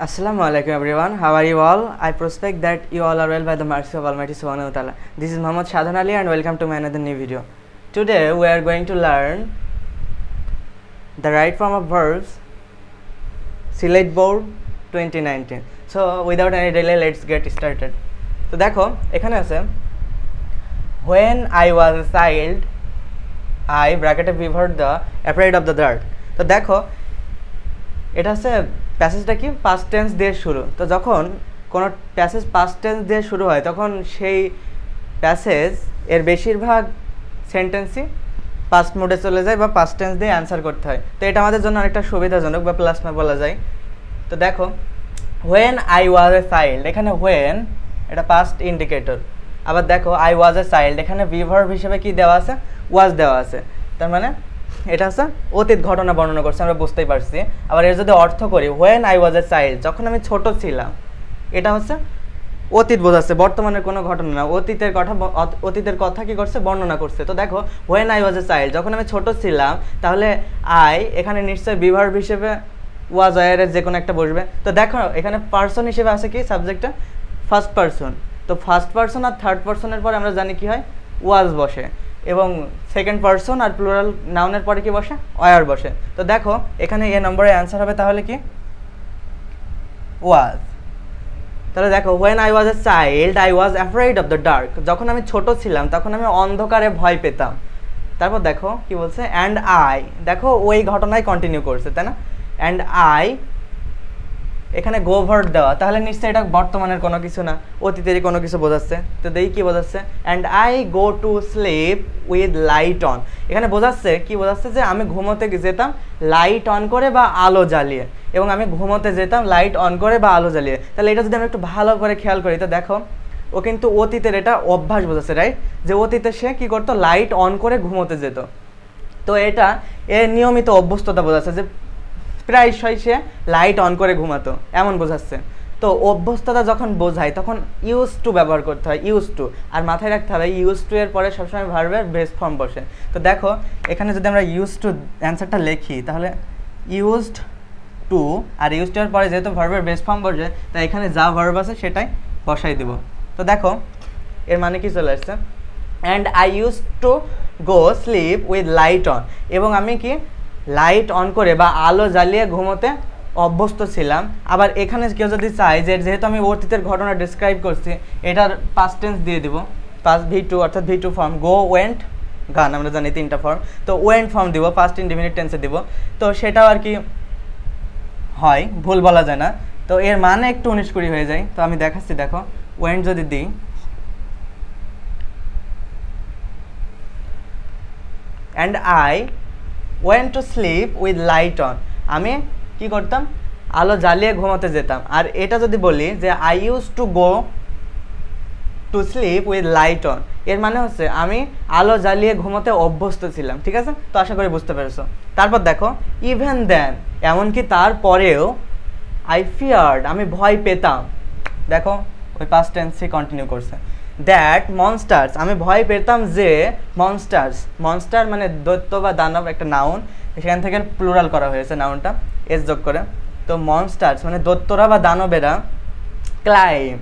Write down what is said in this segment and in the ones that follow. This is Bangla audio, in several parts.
Assalamu alaikum everyone. How are you all? I prospect that you all are well by the mercy of Almighty Subhanahu wa Ta'ala. This is Muhammad Shadhan Ali and welcome to my another new video. Today we are going to learn the right form of verbs Select Board 2019. So without any delay let's get started. তো দেখো এখানে আছে when I was a child I bracketed before the afraid of the dark. তো দেখো এটা হচ্ছে প্যাসেজটা কি পাস্ট টেন্স দিয়ে শুরু। তো যখন কোনো প্যাসেজ পাস্ট টেন্স দিয়ে শুরু হয় তখন সেই প্যাসেজ এর বেশিরভাগ সেন্টেন্সই পাস্ট মোডে চলে যায় বা পাস্ট টেন্স দিয়ে অ্যান্সার করতে হয়। তো এটা আমাদের জন্য অনেকটা সুবিধাজনক বা প্লাস বলা যায়। তো দেখো when I was a child, এখানে when এটা পাস্ট ইন্ডিকেটর। আবার দেখো I was a child, এখানে verb হিসেবে কি দেওয়া আছে, was দেওয়া আছে। তার মানে এটা হচ্ছে অতীত ঘটনা বর্ণনা করছে, আমরা বুঝতেই পারছি। আবার এর যদি অর্থ করি when I was a child, যখন আমি ছোট ছিলাম, এটা হচ্ছে অতীত বোঝাচ্ছে, বর্তমানের কোনো ঘটনা না, অতীতের কথা কি করছে বর্ণনা করছে। তো দেখো when I was a child, যখন আমি ছোট ছিলাম, তাহলে I এখানে নিশ্চয়ই verb হিসেবে was এর যে কোনো একটা বসবে। তো দেখো এখানে পারসন হিসেবে আছে কি সাবজেক্টটা ফার্স্ট পারসন। তো ফার্স্ট পারসন আর থার্ড পারসনের পরে আমরা জানি কি হয় was বসে, এবং সেকেন্ড পারসন আর প্লুরাল নাউনের পরে কি বসে ওয়ার বসে। তো দেখো এখানে এ নম্বরে অ্যান্সার হবে তাহলে কি was। তাহলে দেখো when I was a child I was afraid of the dark, যখন আমি ছোট ছিলাম তখন আমি অন্ধকারে ভয় পেতাম। তারপর দেখো কি বলছে and I, দেখো ওই ঘটনায় কন্টিনিউ করছে তাই না, and I এখানে গো ভার্ব দেওয়া, তাহলে নিশ্চয়ই এটা বর্তমানের কোনো কিছু না, অতীতেরই কোনো কিছু বোঝাচ্ছে। তো দেখি কি বোঝাচ্ছে and I go to sleep with light on, এখানে বোঝাচ্ছে কি বোঝাচ্ছে যে আমি ঘুমোতে যেতাম লাইট অন করে বা আলো জ্বালিয়ে, এবং আমি ঘুমোতে যেতাম লাইট অন করে বা আলো জ্বালিয়ে। তাহলে এটা যদি আমরা একটু ভালো করে খেয়াল করি তো দেখো ও কিন্তু অতীতের এটা অভ্যাস বোঝাচ্ছে, রাইট, যে অতীতে সে কি করতো লাইট অন করে ঘুমোতে যেত। তো এটা এর নিয়মিত অভ্যস্ততা বোঝাচ্ছে যে প্রায়শই সে লাইট অন করে ঘুমাতো, এমন বোঝাচ্ছে। তো অভ্যস্ততা যখন বোঝায় তখন ইউজ টু ব্যবহার করতে হয়, ইউজ টু। আর মাথায় রাখতে হবে ইউজ টু এর পরে সবসময় ভার্বের বেস ফর্ম বসে। তো দেখো এখানে যদি আমরা ইউজ টু অ্যান্সারটা লিখি তাহলে ইউজড টু, আর ইউজ টু এর পরে যেহেতু ভার্বের বেস ফর্ম বসে তাই এখানে যা ভার্ব আছে সেটাই বসাই দেব। তো দেখো এর মানে কি চলে আসছে and I use to go sleep with light on, এবং আমি কি লাইট অন করে বা আলো জ্বালিয়ে ঘুমোতে অভ্যস্ত ছিলাম। আবার এখানে কেউ যদি চায় যে যেহেতু আমি অতীতের ঘটনা ডিসক্রাইব করছি এটার পাস্ট টেন্স দিয়ে দিব, পাস্ট V2 অর্থাৎ V2 ফর্ম, গো ওয়েন্ট গান আমরা জানি তিনটা ফর্ম, তো ওয়েন্ট ফর্ম দিব, পাস্ট ইনডিফিনিট টেন্সে দিব। তো সেটাও আর কি হয়, ভুল বলা যায় না। তো এর মানে একটু 19-20 হয়ে যায়। তো আমি দেখাচ্ছি, দেখো ওয়েন্ট যদি দিই and I went to sleep with light on, আমি কি করতাম আলো জ্বালিয়ে ঘুমাতে যেতাম। আর এটা যদি বলি যে I used to go to sleep with light on, এর মানে হচ্ছে আমি আলো জ্বালিয়ে ঘুমাতে অভ্যস্ত ছিলাম। ঠিক আছে, তো আশা করি বুঝতে পেরেছো। তারপর দেখো even then, এমনকি তারপরেও I feared, আমি ভয় পেতাম। দেখো ওই পাস্ট টেন্সে কন্টিনিউ করছে দ্যাট মনস্টার্স, আমি ভয় পেতাম যে মনস্টার্স, মনস্টার মানে দৈত্য বা দানব একটা নাউন, সেখান থেকে প্লুরাল করা হয়েছে নাউনটা এস যোগ করে। তো মনস্টার্স মানে দৈত্যরা বা দানবেরা ক্লাইম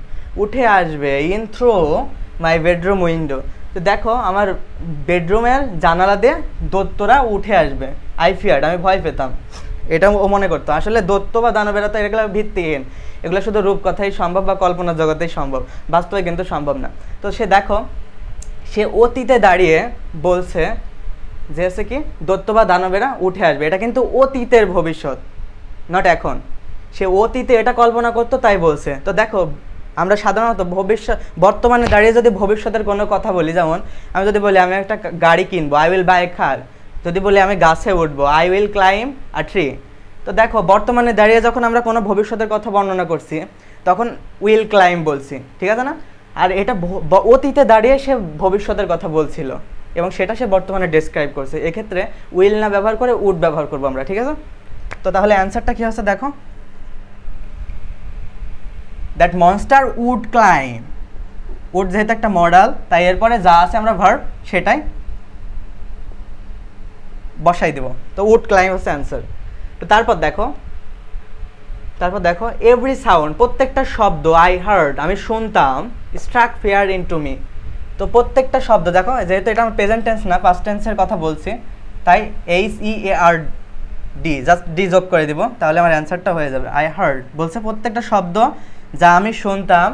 উঠে আসবে in through my bedroom window. তো দেখো আমার বেডরুমের জানালা দিয়ে দৈত্যরা উঠে আসবে। আই ফিয়ার্ড, আমি ভয় পেতাম, এটা ও মনে করতো। আসলে দৈত্য বা দানবেরা তো এগুলো ভিত্তিহীন, এগুলো শুধু রূপকথাই সম্ভব বা কল্পনা জগতেই সম্ভব, বাস্তবে কিন্তু সম্ভব না। তো সে দেখো সে অতীতে দাঁড়িয়ে বলছে যে হচ্ছে কি দৈত্য বা দানবেরা উঠে আসবে, এটা কিন্তু অতীতের ভবিষ্যৎ, নট এখন। সে অতীতে এটা কল্পনা করতো তাই বলছে। তো দেখো আমরা সাধারণত বর্তমানে দাঁড়িয়ে যদি ভবিষ্যতের কোনো কথা বলি, যেমন আমি যদি বলি আমি একটা গাড়ি কিনবো, আই উইল বাই এ কার, যদি বলি আমি গাছে উঠবো, I will claim a tree. তো দেখো বর্তমানে দাঁড়িয়ে যখন আমরা কোনো ভবিষ্যতের কথা বর্ণনা করছি তখন উইল ক্লাইম বলছি, ঠিক আছে না। আর এটা অতীতে দাঁড়িয়ে সে ভবিষ্যতের কথা বলছিল এবং সেটা সে বর্তমানে ডেসক্রাইব করছে, এক্ষেত্রে উইল না ব্যবহার করে উড ব্যবহার করবো আমরা, ঠিক আছে। তো তাহলে অ্যান্সারটা কী হচ্ছে দেখো that monster would climb, would যেহেতু একটা মডেল তাই এরপরে যা আছে আমরা ভার্ব সেটাই বসাই দেব। তো উড ক্লাইম হচ্ছে অ্যান্সার। তো তারপর দেখো তারপর দেখো এভরি সাউন্ড, প্রত্যেকটা শব্দ, আই হার্ড আমি শুনতাম, স্ট্রাক ফিয়ার ইনটু মি। তো প্রত্যেকটা শব্দ দেখো, যেহেতু এটা আমার প্রেজেন্ট টেন্স না, পাস্ট টেন্সের কথা বলছি, তাই HEARD জাস্ট ডি যোগ করে দিব, তাহলে আমার অ্যান্সারটা হয়ে যাবে। আই হার্ড বলছে প্রত্যেকটা শব্দ যা আমি শুনতাম,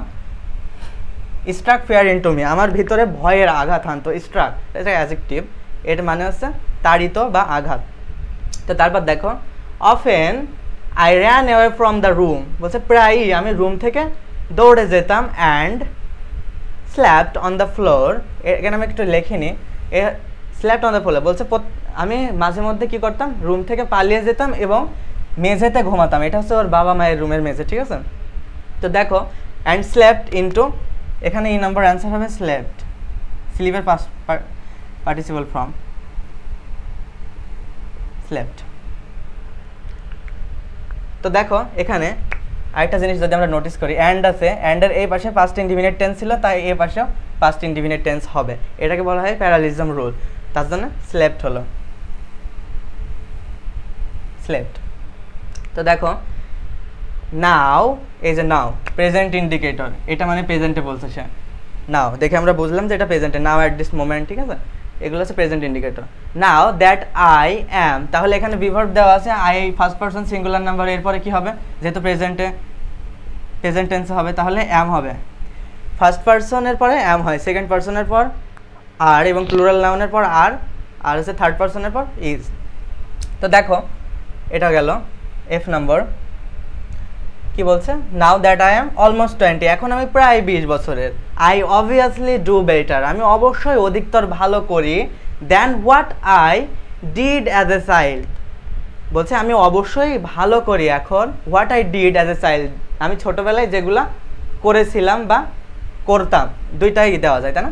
স্ট্রাক ফিয়ার ইনটু মি আমার ভিতরে ভয়ের আঘাত আনতো। স্ট্রাক এটা অ্যাডজেক্টিভ, এর মানে হচ্ছে তাড়িত বা আঘাত। তো তারপর দেখো often I ran away from the room, বলছে প্রায়ই আমি রুম থেকে দৌড়ে যেতাম, and slapped on the floor, এখানে আমি একটু লিখিনি, স্ল্যাপড অন দ্য ফ্লোর বলছে আমি মাঝে মধ্যে কী করতাম, রুম থেকে পালিয়ে যেতাম এবং মেঝেতে ঘুমাতাম। এটা হচ্ছে ওর বাবা মায়ের রুমের মেঝে, ঠিক আছে। তো দেখো অ্যান্ড স্ল্যাপড ইনটু, এখানে এই নাম্বার অ্যান্সার হবে স্ল্যাপড, স্লিপের পার্টিসিপল ফর্ম স্ল্যাপড। তো দেখো এখানে আরেকটা জিনিস যদি আমরা নোটিস করি, অ্যান্ড আছে, অ্যান্ডের এই পাশে পাস্ট ইনডিফিনিট টেন্স ছিল, তাই এই পাশেও পাস্ট ইনডিফিনিট টেন্স হবে। এটাকে বলা হয় প্যারালিজম রুল, তার জন্য স্লেপ্ট হলো, স্লেপ্ট। তো দেখো নাও, এই যে নাও প্রেজেন্ট ইন্ডিকেটর, এটা মানে প্রেজেন্টে বলছে সে। নাও দেখে আমরা বুঝলাম যে এটা প্রেজেন্টে, নাও অ্যাট দিস মোমেন্ট, ঠিক আছে, এগুলো হচ্ছে present indicator. Now that I am, তাহলে এখানে বিভার্ব দেওয়া আছে, I first person singular number, এরপরে কি হবে, যেহেতু প্রেজেন্ট টেন্সে হবে তাহলে অ্যাম হবে। ফার্স্ট পারসনের পরে অ্যাম হয়, সেকেন্ড পারসনের পর আর, এবং প্লুরাল নাউনের পর আর হচ্ছে থার্ড পারসনের পর ইজ। তো দেখো এটা গেল এফ নম্বর। কি বলছে, now that I am almost 20, এখন আমি প্রায় 20 বছরের। আই অবভিয়াসলি ডু বেটার, আমি অবশ্যই অধিকতর ভালো করি, than what I did as a child, বলছে আমি অবশ্যই ভালো করি এখন, what I did as a child, আমি ছোটোবেলায় যেগুলা করেছিলাম বা করতাম, দুইটাই দেওয়া যায়, তাই না।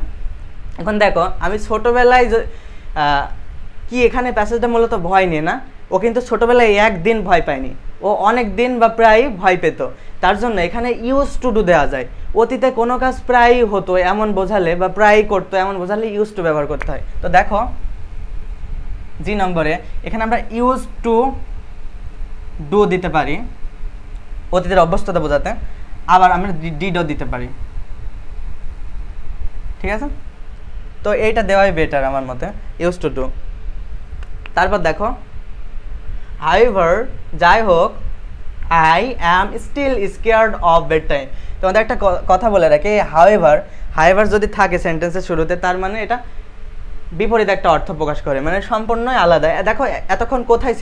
এখন দেখো আমি ছোটোবেলায় কি, এখানে প্যাসেজটা মূলত ভয় নিয়ে না, ও কিন্তু ছোটোবেলায় একদিন ভয় পায়নি, ও অনেক দিন বা প্রায় ভয় পেত, তার জন্য এখানে ইউজ টু ডু দেওয়া যায়। অতীতে কোনো কাজ প্রায়ই হতো এমন বোঝালে বা প্রায়ই করতো এমন বোঝালে ইউজ টু ব্যবহার করতে হয়। তো দেখো জি নম্বরে এখানে আমরা ইউজ টু ডু দিতে পারি অতীতের অভ্যস্ততা বোঝাতে, আবার আমরা ডিডও দিতে পারি, ঠিক আছে। তো এইটা দেওয়াই বেটার আমার মতে, ইউজ টু ডু। তারপর দেখো হাউএভার, যাই হোক, I am still scared of bed time. তোমাদের একটা কথা বলে রাখি, হাউএভার যদি থাকে সেন্টেন্সের শুরুতে, তার মানে এটা বিপরীত একটা অর্থ প্রকাশ করে, মানে সম্পূর্ণই আলাদা। দেখো এতক্ষণ কোথায়